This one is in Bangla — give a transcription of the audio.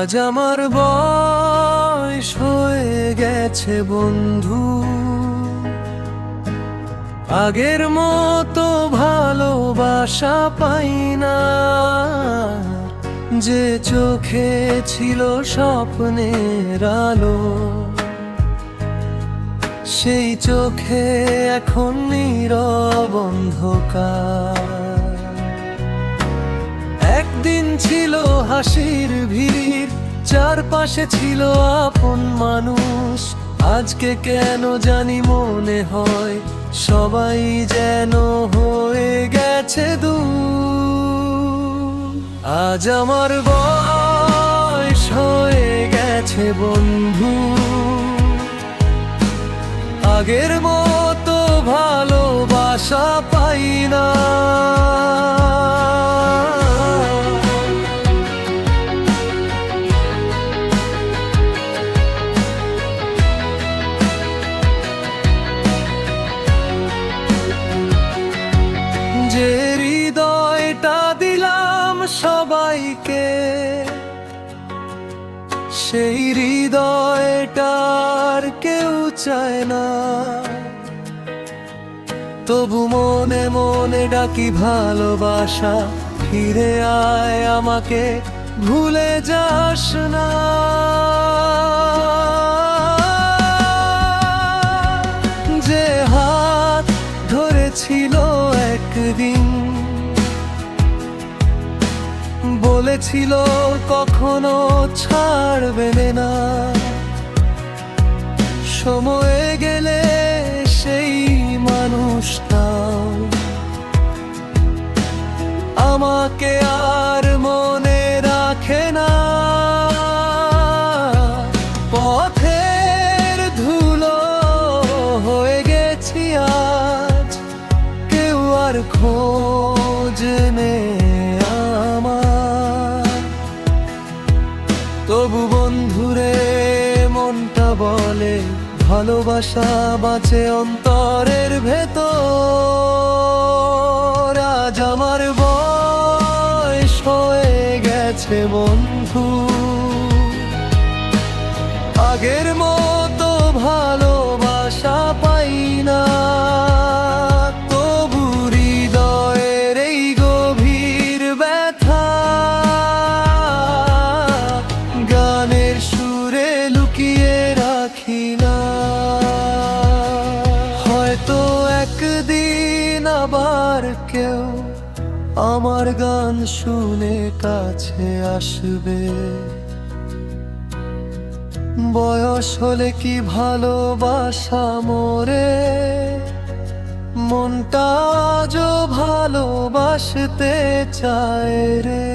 আজ আমার বয়স হয়ে গেছে বন্ধু, আগের মতো ভালোবাসা পাই না। যে চোখে ছিল স্বপ্নের আলো, সেই চোখে এখন নীরব অন্ধকার। একদিন ছিল হাসির ভিড়, চারপাশে ছিল আপন মানুষ। আজকে কেন জানি মনে হয় সবাই যেন হয়ে গেছে দূর। আজ আমার বয়স হয়ে গেছে বন্ধু, আগের মতো ভালোবাসা পাই না। যে হৃদয়টা দিলাম সবাইকে, সেই হৃদয়টার কেউ চায় না। তবু মনে মনে ডাকি ভালোবাসা, ফিরে আয় আমাকে ভুলে যাস না। যে হাত ধরেছিল একদিন, বলেছিল কখনো ছাড়বে না, সময় গেলে সেই মানুষটাও আমাকে আর মনে রাখে না। পথের ধুলো হয়ে গেছি আজ, কেউ আর খোঁজ নেই আমার। তবু বন্ধুরে মনটা বলে ভালোবাসা বাঁচে অন্তরের ভেতর। আজ আমার বয়স হয়ে গেছে বন্ধু, আগের মতো ভালোবাসা পাই না। তবু হৃদয়ের এই গভীর ব্যথা গানের সুরে লুকিয়ে রাখি না। হয়তো একদিন আবার কেউ আমার গান শুনে কাছে আসবে। বয়স হলে কি ভালোবাসা মরে, মনটা আজও ভালোবাসতে চায় রে।